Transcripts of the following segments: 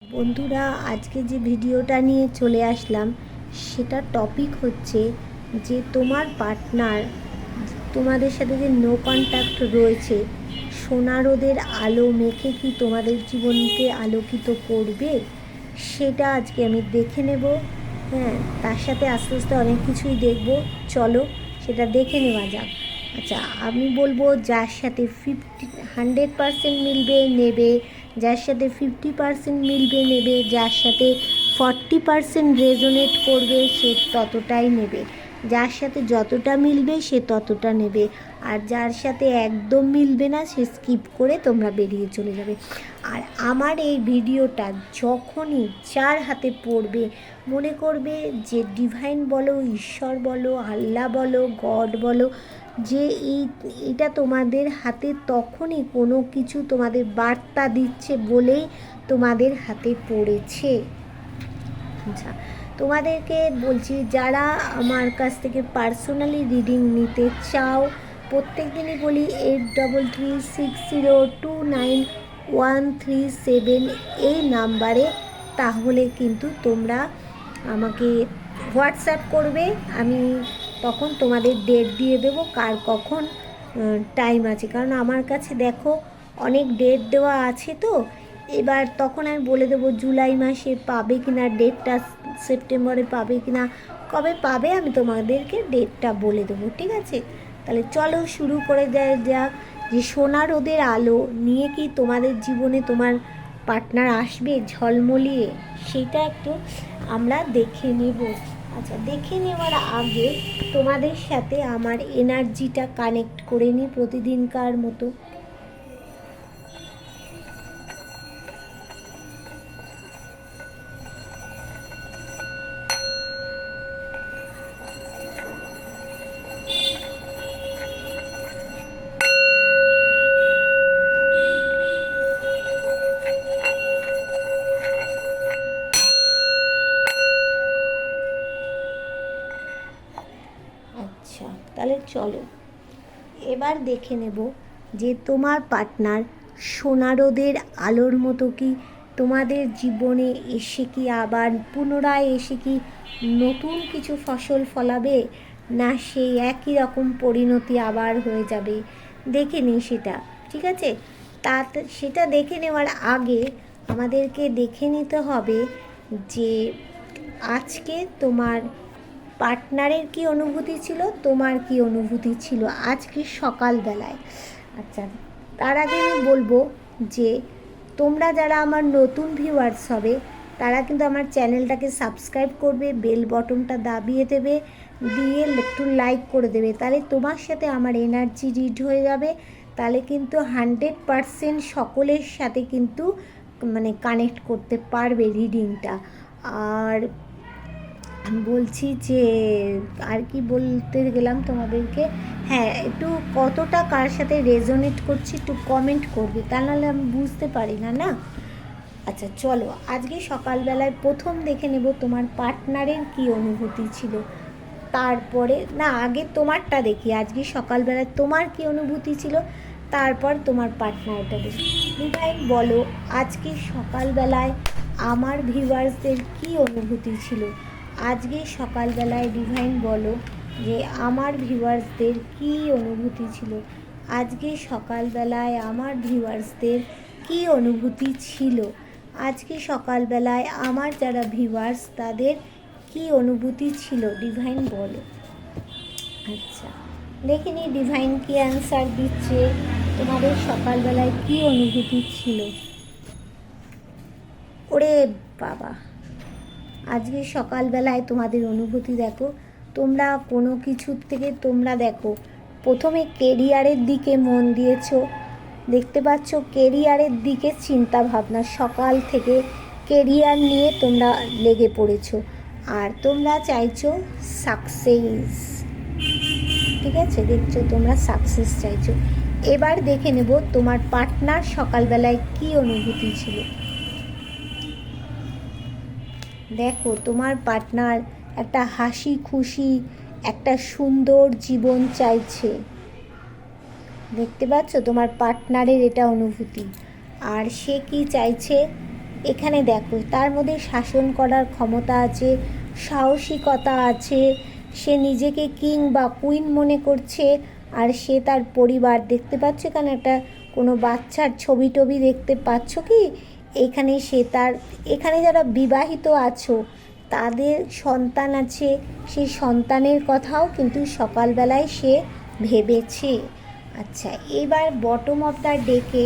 বন্ধুরা, আজকে যে ভিডিওটা নিয়ে চলে আসলাম সেটা টপিক হচ্ছে যে তোমার পার্টনার তোমাদের সাথে যে নো কন্ট্যাক্ট রয়েছে, সোনা রোদের আলো মেখে কি তোমাদের জীবনকে আলোকিত করবে, সেটা আজকে আমি দেখে নেব। হ্যাঁ, তার সাথে আস্তে আস্তে অনেক কিছুই দেখব। চলো সেটা দেখে নেওয়া যাক। আচ্ছা, আমি বলবো যার সাথে 100% মিলবে নেবে, যার সাথে 50% মিলবে নেবে, যার সাথে 40% রেজোনেট করবে সে ততটাই নেবে, যার সাথে যতটা মিলবে সে ততটা নেবে, আর যার সাথে একদম মিলবে না সে স্কিপ করে তোমরা বেরিয়ে চলে যাবে। আর আমার এই ভিডিওটা যখনই যার হাতে পড়বে, মনে করবে যে ডিভাইন বলো, ঈশ্বর বলো, আল্লাহ বলো, গড বলো, যে এটা তোমাদের হাতে তখনই কোনো কিছু তোমাদের বার্তা দিচ্ছে বলেই তোমাদের হাতে পড়েছে। আচ্ছা, তোমাদেরকে বলছি, যারা আমার কাছ থেকে পার্সোনালি রিডিং নিতে চাও, প্রত্যেক দিনই বলি 8330291337 এই নাম্বারে, তাহলে কিন্তু তোমরা আমাকে হোয়াটসঅ্যাপ করবে। আমি তখন তোমাদের ডেট দিয়ে দেবো কার কখন টাইম আছে, কারণ আমার কাছে দেখো অনেক ডেট দেওয়া আছে, তো এবার তখন আমি বলে দেবো জুলাই মাসে পাবে কি না ডেটটা, সেপ্টেম্বরে পাবে কি না, কবে পাবে আমি তোমাদেরকে ডেটটা বলে দেবো। ঠিক আছে, তাহলে চলো শুরু করে দেওয়া যাক যে সোনা রোদের আলো নিয়ে কি তোমাদের জীবনে তোমার পার্টনার আসবে ঝলমলিয়ে, সেটা একটু আমরা দেখে নেব। আচ্ছা, দেখে নেওয়ার আগে তোমাদের সাথে আমার এনার্জিটা কানেক্ট করে নিই প্রতিদিনকার মতো। আচ্ছা, তাহলে চলো এবার দেখে নেব যে তোমার পার্টনার সোনা রোদের আলোর মতো কি তোমাদের জীবনে এসে কি আবার পুনরায় এসে কি নতুন কিছু ফসল ফলাবে, না সেই একই রকম পরিণতি আবার হয়ে যাবে। দেখে নিই সেটা। ঠিক আছে, সেটা দেখে নেওয়ার আগে আমাদেরকে দেখে নিতে হবে যে আজকে তোমার পার্টনারের কি অনুভূতি ছিল, তোমার কি অনুভূতি ছিল আজকে সকালবেলায়। আচ্ছা, তার আগে আমি বলবো যে তোমরা যারা আমার নতুন ভিউয়ার্স হবে তারা কিন্তু আমার চ্যানেলটাকে সাবস্ক্রাইব করবে, বেল বটনটা দাবিয়ে দেবে, দিয়ে একটু লাইক করে দেবে, তাহলে তোমার সাথে আমার এনার্জি রিড হয়ে যাবে। তাহলে কিন্তু 100% সকলের সাথে কিন্তু মানে কানেক্ট করতে পারবে রিডিংটা। আর বলছি যে আর কি বলতে গেলাম তোমাদেরকে, হ্যাঁ, একটু কতটা কার সাথে রেজোনেট করছি একটু কমেন্ট করবে, তা নাহলে আমি বুঝতে পারি না না। আচ্ছা চলো, আজকে সকালবেলায় প্রথম দেখে নেব তোমার পার্টনারের কি অনুভূতি ছিল, তারপরে না আগে তোমারটা দেখি, আজকে সকালবেলায় তোমার কি অনুভূতি ছিল, তারপর তোমার পার্টনারটা দেখি। ডিভাইন বলো আজকে সকালবেলায় আমার ভিউয়ার্সদের কি অনুভূতি ছিল, আজকে সকালবেলায় ডিভাইন বলো যে আমার ভিউয়ার্সদের কি অনুভূতি ছিল, আজকে সকালবেলায় আমার ভিউয়ার্সদের কি অনুভূতি ছিল, আজকে সকালবেলায় আমার যারা ভিউয়ার্স তাদের কি অনুভূতি ছিল, ডিভাইন বলো। আচ্ছা, দেখে নিই ডিভাইন কি অ্যান্সার দিচ্ছে, তোমাদের সকালবেলায় কি অনুভূতি ছিল। ওরে বাবা, আজকে সকালবেলায় তোমাদের অনুভূতি দেখো, তোমরা কোনো কিছুর থেকে তোমরা দেখো প্রথমে কেরিয়ারের দিকে মন দিয়েছো, দেখতে পাচ্ছ কেরিয়ারের দিকে চিন্তা ভাবনা, সকাল থেকে কেরিয়ার নিয়ে তোমরা লেগে পড়েছো, আর তোমরা চাইছো সাকসেস। ঠিক আছে, দেখছো তোমরা সাকসেস চাইছো। এবার দেখে নেব তোমার পার্টনার সকালবেলায় কি অনুভূতি ছিল। দেখো তোমার পার্টনার একটা হাসি খুশি একটা সুন্দর জীবন চাইছে, দেখতে পাচ্ছ তোমার পার্টনারের এটা অনুভূতি। আর সে কি চাইছে, এখানে দেখো তার মধ্যে শাসন করার ক্ষমতা আছে, সাহসিকতা আছে, সে নিজেকে কিং বা কুইন মনে করছে। আর সে তার পরিবার, দেখতে পাচ্ছ এখানে একটা কোনো বাচ্চার ছবি টবি দেখতে পাচ্ছ কি? এখানে সে তার, এখানে যারা বিবাহিত আছো তাদের সন্তান আছে, সেই সন্তানের কথাও কিন্তু সকালবেলায় সে ভেবেছে। আচ্ছা, এবার বটম অফ দ্য ডেকে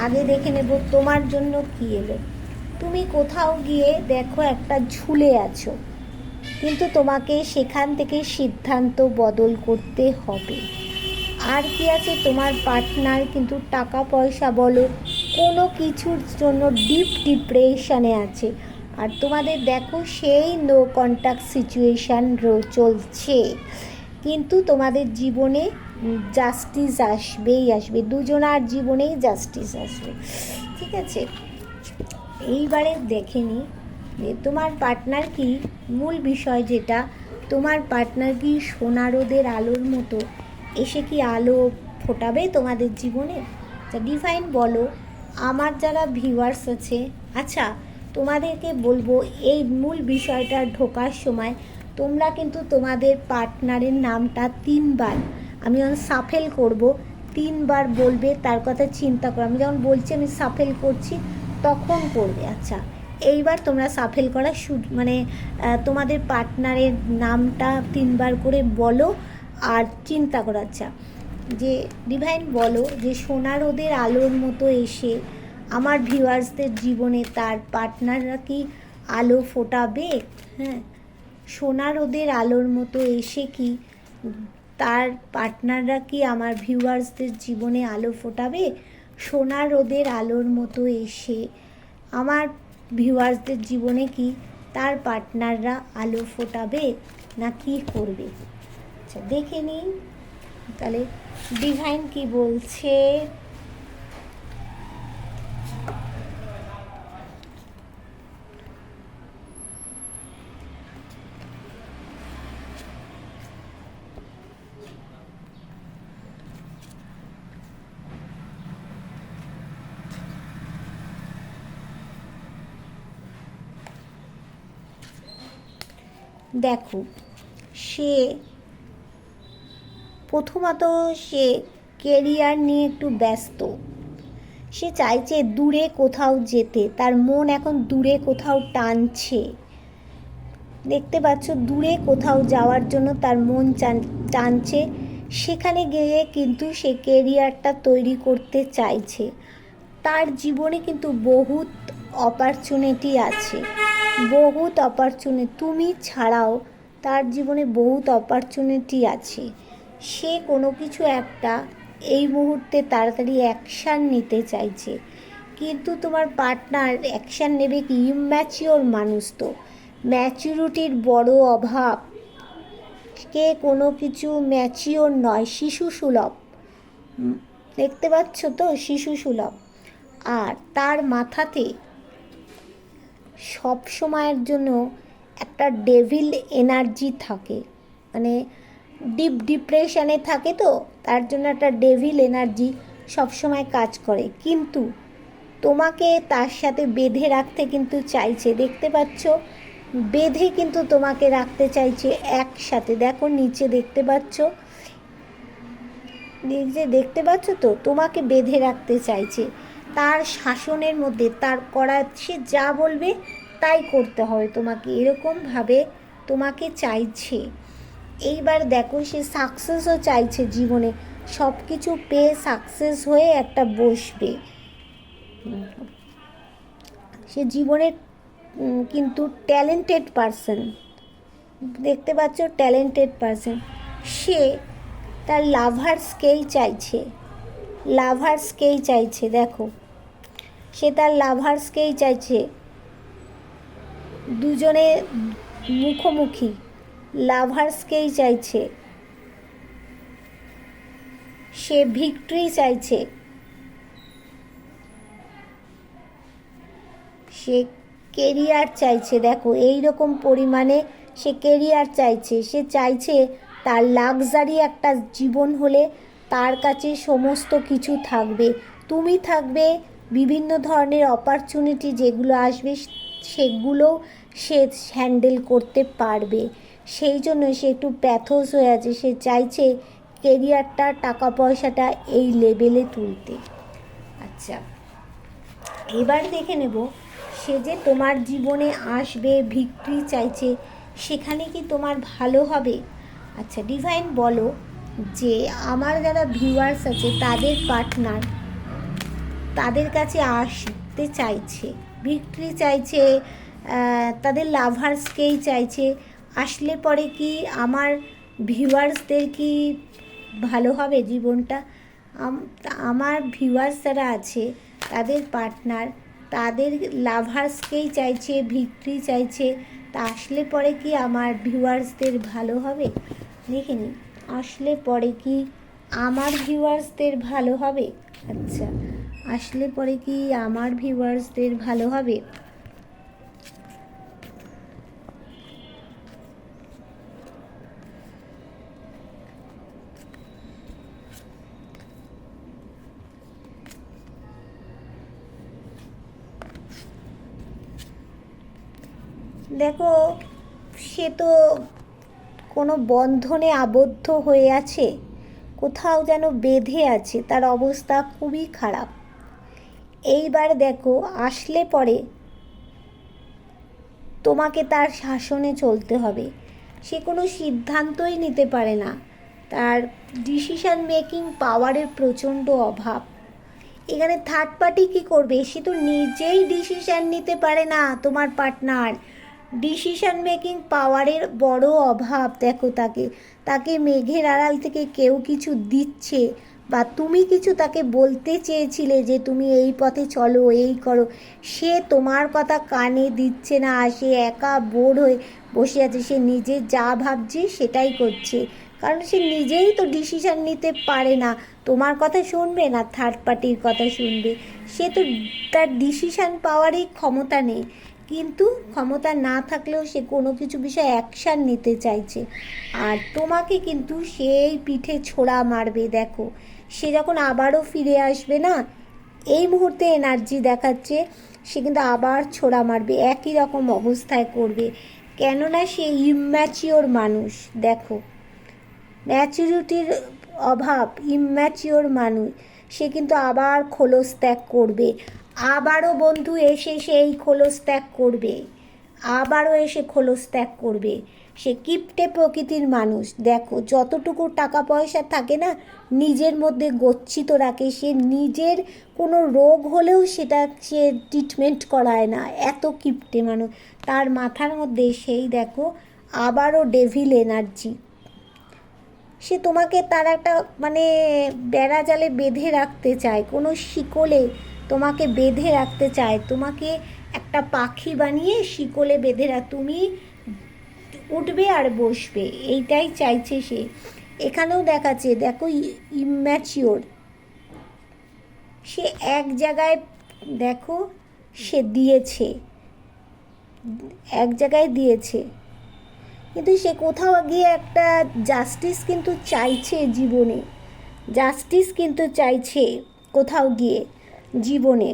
আগে দেখে নেব তোমার জন্য কী এলো। তুমি কোথাও গিয়ে দেখো একটা ঝুলে আছো, কিন্তু তোমাকে সেখান থেকে সিদ্ধান্ত বদল করতে হবে। আর কি আছে, তোমার পার্টনার কিন্তু টাকা পয়সা বলো কোনো কিছুর জন্য ডিপ ডিপ্রেশনে আছে। আর তোমাদের দেখো সেই নো কন্ট্যাক্ট সিচুয়েশান চলছে, কিন্তু তোমাদের জীবনে জাস্টিস আসবেই আসবে, দুজনার জীবনেই জাস্টিস আসবে। ঠিক আছে, এইবারে দেখে নিই যে তোমার পার্টনার কি, মূল বিষয় যেটা, তোমার পার্টনার কি সোনা রোদের আলোর মতো এসে কি আলো ফোটাবে তোমাদের জীবনে? আচ্ছা ডিভাইন বলো, আমার যারা ভিউয়ার্স আছে, আচ্ছা তোমাদেরকে বলবো এই মূল বিষয়টা ঢোকার সময় তোমরা কিন্তু তোমাদের পার্টনারের নামটা 3বার, আমি যখন সাফেল করব 3বার বলবে, তার কথা চিন্তা করো। আমি যখন বলছি আমি সাফেল করছি তখন করবে। আচ্ছা এইবার তোমরা সাফেল করা মানে তোমাদের পার্টনারের নামটা 3বার করে বলো আর চিন্তা করো। আচ্ছা, যে ডিভাইন বলো যে সোনা রোদের আলোর মতো এসে আমার ভিউয়ার্সদের জীবনে তার পার্টনাররা কি আলো ফোটাবে? হ্যাঁ, সোনা রোদের আলোর মতো এসে কি তার পার্টনাররা কি আমার ভিউয়ার্সদের জীবনে আলো ফোটাবে? সোনা রোদের আলোর মতো এসে আমার ভিউয়ার্সদের জীবনে কি তার পার্টনাররা আলো ফোটাবে না কি করবে? আচ্ছা দেখে নিই তাহলে ডিভাইন কি বলছে। দেখো, সে প্রথমত সে কেরিয়ার নিয়ে একটু ব্যস্ত, সে চাইছে দূরে কোথাও যেতে, তার মন এখন দূরে কোথাও টানছে। দেখতে পাচ্ছ দূরে কোথাও যাওয়ার জন্য তার মন টানছে, সেখানে গিয়ে কিন্তু সে কেরিয়ারটা তৈরি করতে চাইছে। তার জীবনে কিন্তু বহুত অপরচুনিটি আছে, বহুত অপরচুনিটি, তুমি ছাড়াও তার জীবনে বহুত অপরচুনিটি আছে। সে কোনো কিছু একটা এই মুহূর্তে তাড়াতাড়ি অ্যাকশান নিতে চাইছে, কিন্তু তোমার পার্টনার অ্যাকশান নেবে কি? ইম্যাচিওর মানুষ, তো ম্যাচুরিটির বড় অভাব, কে কোনো কিছু ম্যাচিওর নয়, শিশু সুলভ, দেখতে পাচ্ছ তো শিশু সুলভ। আর তার মাথাতে সব সময়ের জন্য একটা ডেভিল এনার্জি থাকে, মানে ডিপ ডিপ্রেশনে থাকে, তো তার জন্য একটা ডেভিল এনার্জি সবসময় কাজ করে, কিন্তু তোমাকে তার সাথে বেঁধে রাখতে কিন্তু চাইছে, দেখতে পাচ্ছ বেঁধে কিন্তু তোমাকে রাখতে চাইছে একসাথে। দেখো নিচে দেখতে পাচ্ছ, নিচে দেখতে পাচ্ছ তো, তোমাকে বেঁধে রাখতে চাইছে তার শাসনের মধ্যে, তার করা, সে যা বলবে তাই করতে হবে তোমাকে, এরকমভাবে তোমাকে চাইছে। এইবার দেখো সে সাকসেসও চাইছে জীবনে, সব কিছু পেয়ে সাকসেস হয়ে একটা বসবে। সে জীবনের কিন্তু ট্যালেন্টেড পারসন, দেখতে পাচ্ছ ট্যালেন্টেড পারসন। সে তার লাভার্সকেই চাইছে, লাভার্সকেই চাইছে, দেখো সে তার লাভার্সকেই চাইছে, দুজনে মুখোমুখি লাভার্সকেই চাইছে, সে ভিক্টরি চাইছে, সে কেরিয়ার চাইছে। দেখো এই রকম পরিমাণে সে কেরিয়ার চাইছে, সে চাইছে তার লাক্সারি একটা জীবন হলে তার কাছে সমস্ত কিছু থাকবে, তুমি থাকবে, বিভিন্ন ধরনের অপরচুনিটি যেগুলো আসবে সেগুলো সে হ্যান্ডেল করতে পারবে। সেই জন্য সে একটু প্যাথোস হয়ে আছে, সে চাইছে কেরিয়ারটা, টাকা পয়সাটা এই লেভেলে তুলতে। আচ্ছা, এবার দেখে নেব সে যে তোমার জীবনে আসবে, ভিক্টরি চাইছে, সেখানে কি তোমার ভালো হবে? আচ্ছা ডিভাইন বলো যে আমার যারা ভিউয়ার্স আছে তাদের পার্টনার তাদের কাছে আসতে চাইছে, ভিক্টরি চাইছে, তাদের লাভার্সকেই চাইছে, আসলে পরে কি আমার ভিউয়ার্সদের কি ভালো হবে জীবনটা? আমার ভিউয়ার্স যারা আছে তাদের পার্টনার তাদের লাভার্সকেই চাইছে, ভিক্টরি চাইছে, তা আসলে পরে কি আমার ভিউয়ার্সদের ভালো হবে? দেখে নিই, আসলে পরে কি আমার ভিউয়ার্সদের ভালো হবে? আচ্ছা, আসলে পরে কি আমার ভিউয়ার্সদের ভালো হবে? দেখো, সে তো কোনো বন্ধনে আবদ্ধ হয়ে আছে, কোথাও যেন বেঁধে আছে, তার অবস্থা খুবই খারাপ। এইবার দেখো আসলে পরে তোমাকে তার শাসনে চলতে হবে। সে কোনো সিদ্ধান্তই নিতে পারে না, তার ডিসিশন মেকিং পাওয়ারের প্রচণ্ড অভাব। এখানে থার্ড পার্টি কী করবে? সে তো নিজেই ডিসিশান নিতে পারে না, তোমার পার্টনার। ডিসিশন মেকিং পাওয়ারের বড় অভাব। দেখো তাকে তাকে মেঘের আড়াল থেকে কেউ কিছু দিচ্ছে, বা তুমি কিছু তাকে বলতে চেয়েছিলে যে তুমি এই পথে চলো, এই করো, সে তোমার কথা কানে দিচ্ছে না, সে একা বোর হয়ে বসে আছে, সে নিজে যা ভাবছে সেটাই করছে, কারণ সে নিজেই তো ডিসিশান নিতে পারে না। তোমার কথা শুনবে না থার্ড পার্টির কথা শুনবে? সে তো তার ডিসিশান পাওয়ারই ক্ষমতা নেই, কিন্তু ক্ষমতা না থাকলেও সে কোনো কিছু বিষয়ে অ্যাকশান নিতে চাইছে, আর তোমাকে কিন্তু সেই পিঠে ছোড়া মারবে। দেখো সে যখন আবারও ফিরে আসবে না, এই মুহূর্তে এনার্জি দেখাচ্ছে সে কিন্তু আবার ছোড়া মারবে, একই রকম অবস্থায় করবে, কেননা সে ইম্যাচিওর মানুষ। দেখো ম্যাচুরিটির অভাব, ইম্যাচিওর মানুষ, সে কিন্তু আবার খোলস ত্যাগ করবে, আবারও বন্ধু এসে সেই খোলস ত্যাগ করবে, আবারও এসে খোলস ত্যাগ করবে। সে কিপটে প্রকৃতির মানুষ। দেখো যতটুকু টাকা পয়সা থাকে না, নিজের মধ্যে গচ্ছিত রাখে, সে নিজের কোনো রোগ হলেও সেটা সে ট্রিটমেন্ট করায় না, এত কিপটে মানুষ। তার মাথার মধ্যে সেই দেখো আবারও ডেভিল এনার্জি। সে তোমাকে তার একটা মানে বেড়া জালে বেঁধে রাখতে চায়, কোনো শিকলে তোমাকে বেঁধে রাখতে চায়, তোমাকে একটা পাখি বানিয়ে শিকলে বেঁধে তুমি উঠবে আর বসবে, এইটাই চাইছে সে। এখানেও দেখাচ্ছে, দেখো ইম্যাচিওর, সে এক জায়গায় দেখো সে দিয়েছে, এক জায়গায় দিয়েছে, কিন্তু সে কোথাও গিয়ে একটা জাস্টিস কিন্তু চাইছে জীবনে, জাস্টিস কিন্তু চাইছে কোথাও গিয়ে জীবনে,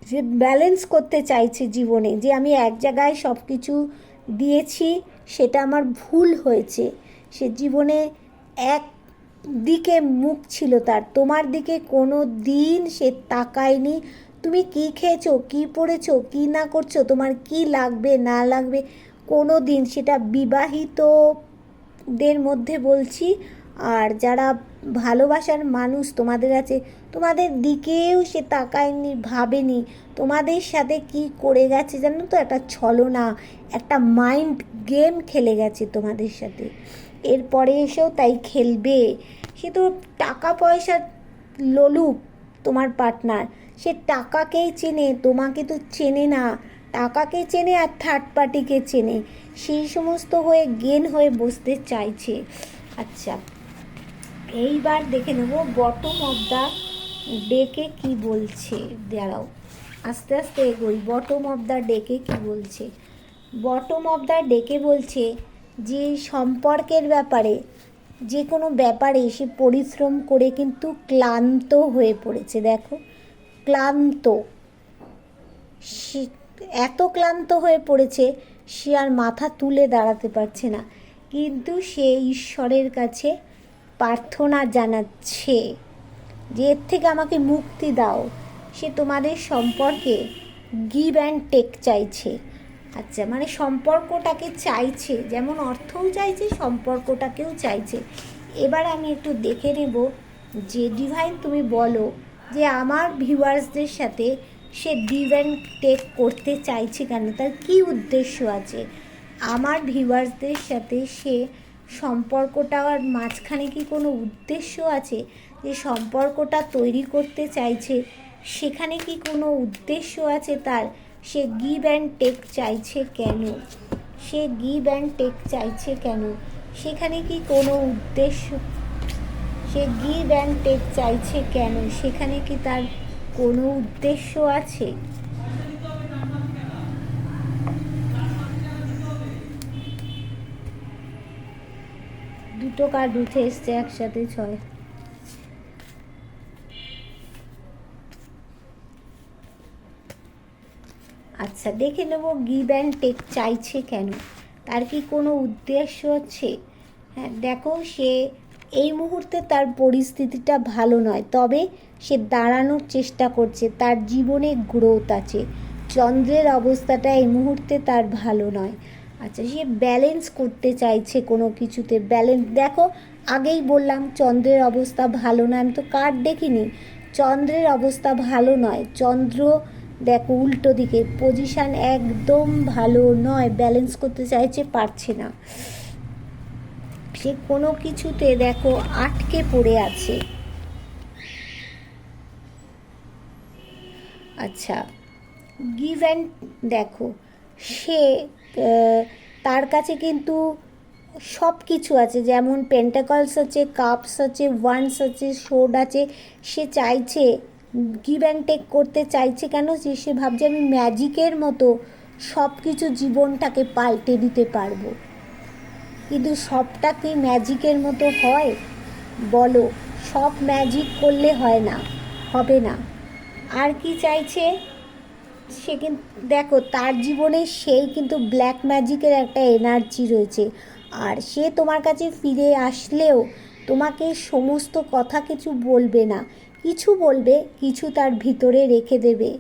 যে ব্যালেন্স করতে চাইছে জীবনে, যে আমি এক জায়গায় সব কিছু দিয়েছি, সেটা আমার ভুল হয়েছে। সে জীবনে এক দিকে মুখ ছিল তার, তোমার দিকে কোনো দিন সে তাকায়নি। তুমি কি খেয়েছো, কি পড়েছো, কি না করছো, তোমার কি লাগবে না লাগবে, কোনো দিন, সেটা বিবাহিতদের মধ্যে বলছি, আর যারা ভালোবাসার মানুষ তোমাদের আছে, তোমাদের দিকেও সে তাকায়নি, ভাবেনি তোমাদের সাথে কি করে গেছে জানো তো, একটা ছলনা, একটা মাইন্ড গেম খেলে গেছে তোমাদের সাথে, এরপরে এসেও তাই খেলবে। সে তো টাকা পয়সার লোলুপ তোমার পার্টনার, সে টাকাকেই চেনে, তোমাকে তো চেনে না, টাকাকে চেনে আর থার্ড পার্টিকে চেনে, সেই সমস্ত হয়ে গেন হয়ে বসতে চাইছে। আচ্ছা, এইবার দেখে নেব বটম অফ দ্য ডেকে কী বলছে। দাঁড়াও, আস্তে আস্তে এগোই। বটম অফ দ্য ডেকে কী বলছে? বটম অফ দ্য ডেকে বলছে যে সম্পর্কের ব্যাপারে, যে কোনো ব্যাপারে সে পরিশ্রম করে কিন্তু ক্লান্ত হয়ে পড়েছে। দেখো ক্লান্ত, সে এত ক্লান্ত হয়ে পড়েছে সে আর মাথা তুলে দাঁড়াতে পারছে না, কিন্তু সে ঈশ্বরের কাছে প্রার্থনা জানাচ্ছে যে এর থেকে আমাকে মুক্তি দাও। সে তোমাদের সম্পর্কে গিভ অ্যান্ড টেক চাইছে। আচ্ছা, মানে সম্পর্কটাকে চাইছে, যেমন অর্থও চাইছে সম্পর্কটাকেও চাইছে। এবার আমি একটু দেখে নেব যে ডিভাইন তুমি বলো যে আমার ভিউয়ার্সদের সাথে সে গিভ অ্যান্ড টেক করতে চাইছে কেন, তার কী উদ্দেশ্য আছে। আমার ভিউয়ার্সদের সাথে সে সম্পর্কটার মাঝখানে কি কোনো উদ্দেশ্য আছে, যে সম্পর্কটা তৈরি করতে চাইছে সেখানে কি কোনো উদ্দেশ্য আছে তার। সে গিভ অ্যান্ড টেক চাইছে কেন, সে গিভ অ্যান্ড টেক চাইছে কেন, সেখানে কি কোনো উদ্দেশ্য, সে গিভ অ্যান্ড টেক চাইছে কেন, সেখানে কি তার কোনো উদ্দেশ্য আছে। দুটো কার্ড উঠে এসছে একসাথে, 6। আচ্ছা, দেখে নেব গিভ অ্যান্ড টেক চাইছে কেন, তার কি কোনো উদ্দেশ্য হচ্ছে। হ্যাঁ দেখো, সে এই মুহূর্তে তার পরিস্থিতিটা ভালো নয়, তবে সে দাঁড়ানোর চেষ্টা করছে, তার জীবনে গ্রোথ আছে। চন্দ্রের অবস্থাটা এই মুহূর্তে তার ভালো নয়। আচ্ছা, সে ব্যালেন্স করতে চাইছে কোনো কিছুতে, ব্যালেন্স। দেখো আগেই বললাম চন্দ্রের অবস্থা ভালো নয়, আমি তো কার্ড দেখিনি, চন্দ্রের অবস্থা ভালো নয়। চন্দ্র দেখো উল্টো দিকে, পজিশান একদম ভালো নয়, ব্যালেন্স করতে চাইছে, পারছে না। সে কোনো কিছুতে দেখো আটকে পড়ে আছে। আচ্ছা, গিভ অ্যান্ড দেখো, সে তার কাছে কিন্তু সব কিছু আছে, যেমন পেন্টাকলস আছে, কাপস আছে, ওয়ান্স আছে, সোর্ড আছে। সে চাইছে গিভ অ্যান্ড টেক করতে চাইছে কেন, যে সে ভাবছে আমি ম্যাজিকের মতো সব কিছু জীবনটাকে পাল্টে দিতে পারবো। কিন্তু সবটা কি ম্যাজিকের মতো হয় বলো, সব ম্যাজিক করলে হয় না, হবে না। আর কি চাইছে সে, কিন্তু দেখো তার জীবনে সেই কিন্তু ব্ল্যাক ম্যাজিকের একটা এনার্জি রয়েছে। আর সে তোমার কাছে ফিরে আসলেও তোমাকে সমস্ত কথা কিছু বলবে না, কিছু বলবে, কিছু তার ভিতরে রেখে দেবে।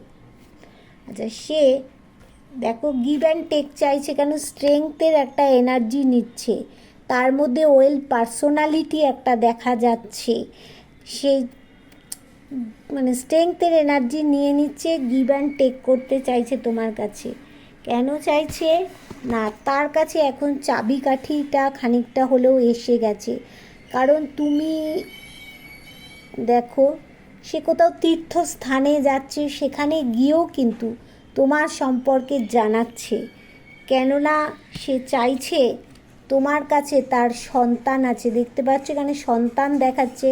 আচ্ছা, সে দেখো গিভ অ্যান্ড টেক চাইছে কেন, স্ট্রেংথের একটা এনার্জি নিচ্ছে, তার মধ্যে ওয়েল পার্সোনালিটি একটা দেখা যাচ্ছে। সে মানে স্ট্রেংথের এনার্জি নিয়ে নিচ্ছে, গিভ অ্যান্ড টেক করতে চাইছে তোমার কাছে। কেন চাইছে না, তার কাছে এখন চাবিকাঠিটা খানিকটা হলেও এসে গেছে। কারণ তুমি দেখো, সে কোথাও তীর্থস্থানে যাচ্ছে, সেখানে গিয়েও কিন্তু তোমার সম্পর্কে জানাচ্ছে, কেননা সে চাইছে তোমার কাছে তার সন্তান আছে। দেখতে পাচ্ছ এখানে সন্তান দেখাচ্ছে,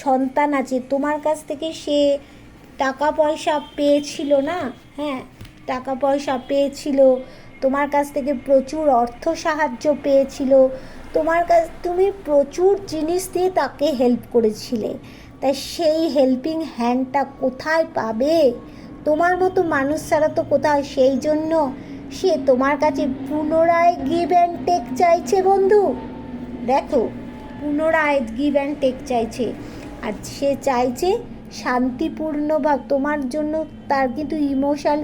সন্তান আছে তোমার কাছ থেকে। সে টাকা পয়সা পেয়েছিল না, হ্যাঁ টাকা পয়সা পেয়েছিল তোমার কাছ থেকে, প্রচুর অর্থ সাহায্য পেয়েছিল তোমার কাছ, তুমি প্রচুর জিনিস দিয়ে তাকে হেল্প করেছিলে। তাই সেই হেল্পিং হ্যান্ডটা কোথায় পাবে, তোমার মতো মানুষ ছাড়া তো কোথায়, সেই জন্য সে তোমার কাছে পুনরায় গিভ অ্যান্ড টেক চাইছে বন্ধু। দেখো পুনরায় গিভ অ্যান্ড টেক চাইছে, আর সে চাইছে শান্তিপূর্ণভাব তোমার জন্য। তার কিন্তু ইমোশান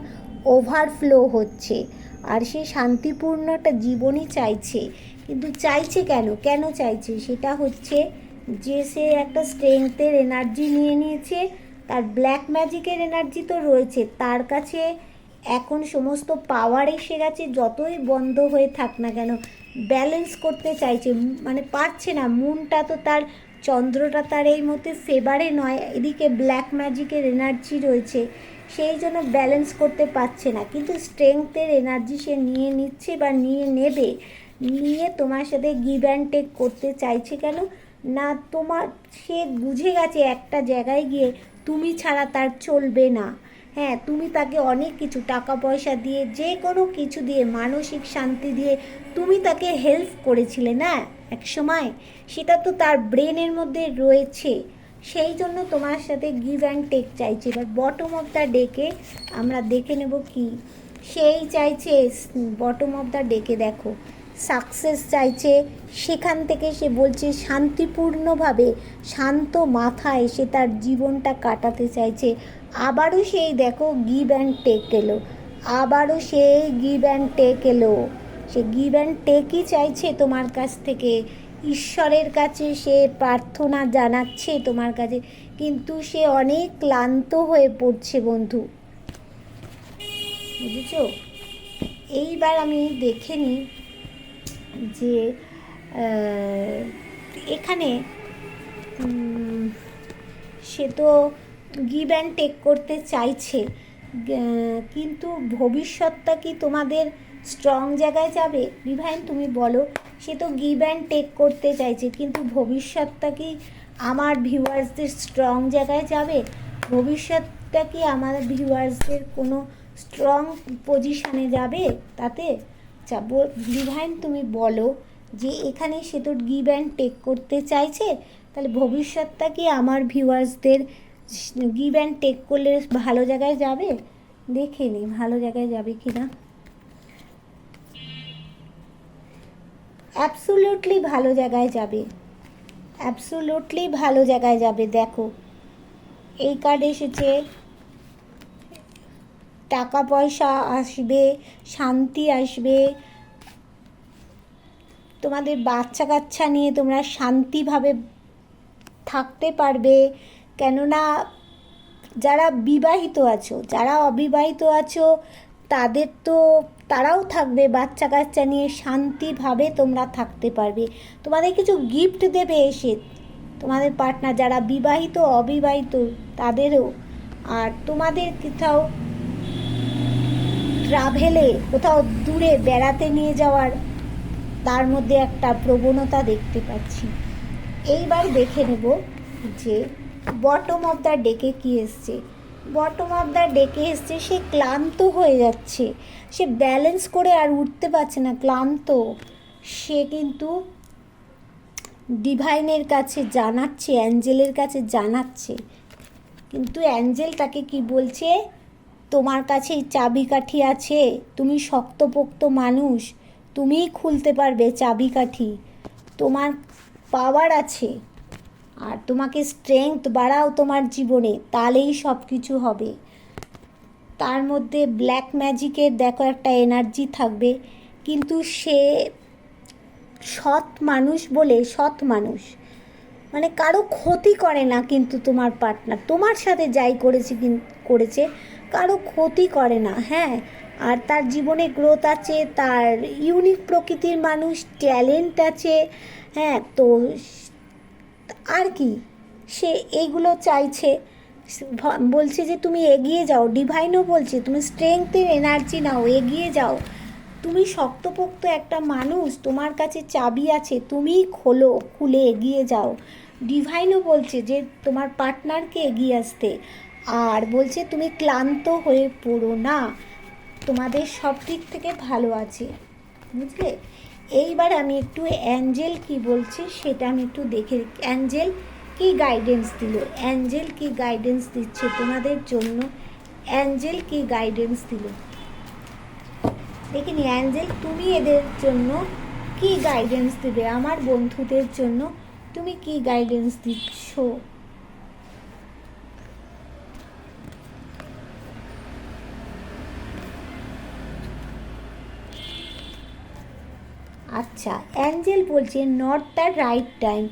ওভারফ্লো হচ্ছে, আর সে শান্তিপূর্ণ একটা জীবনই চাইছে। কিন্তু চাইছে কেন, কেন চাইছে, সেটা হচ্ছে যে সে একটা স্ট্রেংথের এনার্জি নিয়ে নিয়েছে, তার ব্ল্যাক ম্যাজিকের এনার্জি তো রয়েছে তার কাছে, এখন সমস্ত পাওয়ার এসে গেছে। যতই বন্ধ হয়ে থাক না কেন ব্যালেন্স করতে চাইছে, মানে পারছে না। মুনটা তো তার, চন্দ্রটা তার এই মধ্যে ফেভারে নয়, এদিকে ব্ল্যাক ম্যাজিকের এনার্জি রয়েছে, সেই জন্য ব্যালেন্স করতে পারছে না। কিন্তু স্ট্রেংথের এনার্জি সে নিয়ে নিচ্ছে বা নিয়ে নেবে, নিয়ে তোমার সাথে গিভ অ্যান্ড টেক করতে চাইছে কেন না, তোমার সে বুঝে গেছে একটা জায়গায় গিয়ে তুমি ছাড়া তার চলবে না। হ্যাঁ, তুমি তাকে অনেক কিছু টাকা পয়সা দিয়ে, যে কোনো কিছু দিয়ে, মানসিক শান্তি দিয়ে তুমি তাকে হেল্প করেছিলে না এক সময়, সেটা তো তার ব্রেনের মধ্যে রয়েছে। সেই জন্য তোমার সাথে গিভ অ্যান্ড টেক চাইছে। এবার বটম অফ দ্য ডেকে আমরা দেখে নেব কি সেই চাইছে। বটম অফ দ্য ডেকে দেখো সাকসেস চাইছে, সেখান থেকে সে বলছে শান্তিপূর্ণভাবে শান্ত মাথায় সে তার জীবনটা কাটাতে চাইছে। আবারও সেই দেখো গিভ অ্যান্ড টেক এলো, আবারও সেই গিভ অ্যান্ড টেক এলো। সে গিভ অ্যান্ড টেকই চাইছে তোমার কাছ থেকে, ঈশ্বরের কাছে সে প্রার্থনা জানাচ্ছে তোমার কাছে, কিন্তু সে অনেক ক্লান্ত হয়ে পড়ছে বন্ধু, বুঝেছ? এইবার আমি দেখে নিই যে এখানে সে তো গিভ অ্যান্ড টেক করতে চাইছে, কিন্তু ভবিষ্যৎটা কি তোমাদের স্ট্রং জায়গায় যাবে? ডিভাইন তুমি বলো, সে তো গিভ অ্যান্ড টেক করতে চাইছে, কিন্তু ভবিষ্যৎটা কি আমার ভিউয়ার্সদের স্ট্রং জায়গায় যাবে? ভবিষ্যৎটা কি আমার ভিউয়ার্সদের কোনো স্ট্রং পজিশানে যাবে তাতে? আচ্ছা ডিভাইন তুমি বলো যে এখানে সে তো গিভ অ্যান্ড টেক করতে চাইছে, তাহলে ভবিষ্যৎটা কি আমার ভিউয়ার্সদের গিভ অ্যান্ড টেক করলে ভালো জায়গায় যাবে? দেখে নি ভালো জায়গায় যাবে কি না। অ্যাবসোলিউটলি ভালো জায়গায় যাবে, অ্যাবসোলিউটলি ভালো জায়গায় যাবে। দেখো এই কার্ড এসেছে, টাকা পয়সা আসবে, শান্তি আসবে, তোমাদের বাচ্চা কাচ্চা নিয়ে তোমরা শান্তিভাবে থাকতে পারবে। কেননা যারা বিবাহিত আছো, যারা অবিবাহিত আছো তাদের তো তারাও থাকবে বাচ্চা কাচ্চা নিয়ে, শান্তিভাবে তোমরা থাকতে পারবে। তোমাদের কিছু গিফট দেবে এসে তোমাদের পার্টনার, যারা বিবাহিত অবিবাহিত তাদেরও। আর তোমাদের কোথাও ট্রাভেলে, কোথাও দূরে বেড়াতে নিয়ে যাওয়ার তার মধ্যে একটা প্রবণতা দেখতে পাচ্ছি। এইবার দেখে নেব যে বটম অফ দ্য ডেকে কী এসছে। বটম অফ দ্য ডেকে এসছে সে ক্লান্ত হয়ে যাচ্ছে, সে ব্যালেন্স করে আর উঠতে পারছে না, ক্লান্ত। সে কিন্তু ডিভাইনের কাছে জানাচ্ছে, অ্যাঞ্জেলের কাছে জানাচ্ছে, কিন্তু অ্যাঞ্জেল তাকে কি বলছে, তোমার কাছে চাবিকাঠি আছে, তুমি শক্তপোক্ত মানুষ, তুমিই খুলতে পারবে চাবিকাঠি, তোমার পাওয়ার আছে, আর তোমাকে স্ট্রেংথ বাড়াও তোমার জীবনে, তাহলেই সব কিছু হবে। তার মধ্যে ব্ল্যাক ম্যাজিকের দেখো একটা এনার্জি থাকবে, কিন্তু সে সৎ মানুষ বলে, সৎ মানুষ মানে কারো ক্ষতি করে না, কিন্তু তোমার পার্টনার তোমার সাথে যাই করেছে কারো ক্ষতি করে না, হ্যাঁ। আর তার জীবনে গ্রোথ আছে, তার ইউনিক প্রকৃতির মানুষ, ট্যালেন্ট আছে, হ্যাঁ। তো আর কি সে এইগুলো চাইছে, বলছে যে তুমি এগিয়ে যাও, ডিভাইনও বলছে তুমি স্ট্রেংথের এনার্জি নাও, এগিয়ে যাও, তুমি শক্তপোক্ত একটা মানুষ, তোমার কাছে চাবি আছে, তুমিই খোলো, খুলে এগিয়ে যাও। ডিভাইনও বলছে যে তোমার পার্টনারকে এগিয়ে আসতে, আর বলছে তুমি ক্লান্ত হয়ে পড়ো না, তোমাদের সব দিক থেকে ভালো আছে, বুঝলে? এইবার আমি একটু অ্যাঞ্জেল কি বলছে সেটা আমি একটু দেখে, অ্যাঞ্জেল কি গাইডেন্স দিল, অ্যাঞ্জেল কি গাইডেন্স দিচ্ছে তোমাদের জন্য, অ্যাঞ্জেল কি গাইডেন্স দিল দেখিনি। অ্যাঞ্জেল তুমি এদের জন্য কি গাইডেন্স দেবে, আমার বন্ধুদের জন্য তুমি কি গাইডেন্স দিচ্ছ? আচ্ছা অ্যাঞ্জেল বলছে নট দ্য রাইট টাইম,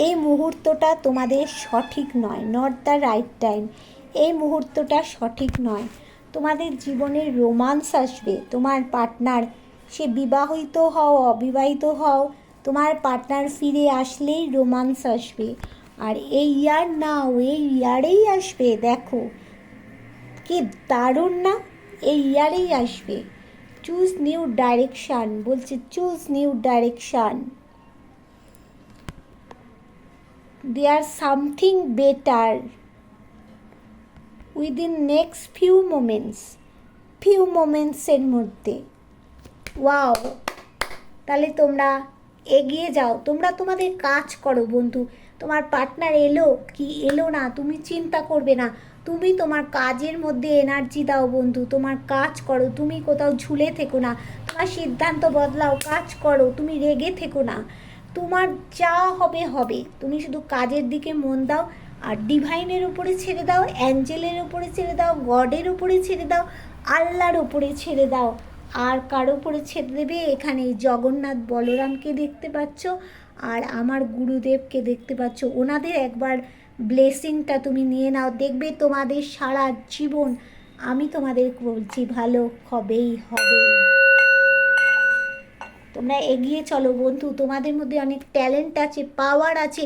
এই মুহূর্তটা তোমাদের সঠিক নয়, নট দ্য রাইট টাইম, এই মুহূর্তটা সঠিক নয়। তোমাদের জীবনে রোমান্স আসবে, তোমার পার্টনার সে বিবাহিত হও অবিবাহিত হও, তোমার পার্টনার ফিরে আসলেই রোমান্স আসবে। আর এই ইয়ার নাও, এই ইয়ারেই আসবে, দেখো কি দারুণ না, এই ইয়ারেই আসবে। চুজ নিউ ডাইরেকশান বলছে, choose new direction, there something better within next few মোমেন্টসের মধ্যে। ওয়াও, তাহলে তোমরা এগিয়ে যাও, তোমরা তোমাদের কাজ করো বন্ধু, তোমার পার্টনার এলো কি এলো না তুমি চিন্তা করবে না। তুমি তোমার কাজের মধ্যে এনার্জি দাও বন্ধু, তোমার কাজ করো, তুমি কোথাও ঝুলে থেকো না, তোমার সিদ্ধান্ত বদলাও, কাজ করো, তুমি রেগে থেকো না। তোমার যা হবে হবে, তুমি শুধু কাজের দিকে মন দাও আর ডিভাইনের উপরে ছেড়ে দাও, অ্যাঞ্জেলের উপরে ছেড়ে দাও, গডের উপরে ছেড়ে দাও, আল্লাহর উপরে ছেড়ে দাও। আর কারো উপরে ছেড়ে দেবে, এখানে জগন্নাথ বলরামকে দেখতে পাচ্ছ আর আমার গুরুদেবকে দেখতে পাচ্ছ, ওনাদের একবার ব্লেসিংটা তুমি নিয়ে নাও, দেখবে তোমাদের সারা জীবন, আমি তোমাদের বলছি, ভালো হবেই হবে। তোমরা এগিয়ে চলো বন্ধু, তোমাদের মধ্যে অনেক ট্যালেন্ট আছে, পাওয়ার আছে।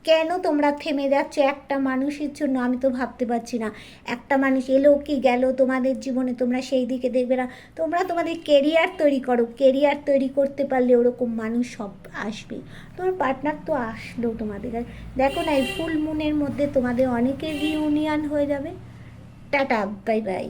কেন তোমরা থেমে যাচ্ছ একটা মানুষের জন্য? আমি তো ভাবতে পারছি না। একটা মানুষ এলো কি গেল তোমাদের জীবনে, তোমরা সেই দিকে দেখবে না। তোমরা তোমাদের কেরিয়ার তৈরি করো, কেরিয়ার তৈরি করতে পারলে ওরকম মানুষ সব আসবে। তোমার পার্টনার তো আসলো তোমাদের কাছে, দেখো না এই ফুল মুনের মধ্যে তোমাদের অনেকের রিউনিয়ন হয়ে যাবে। Tata, bye bye.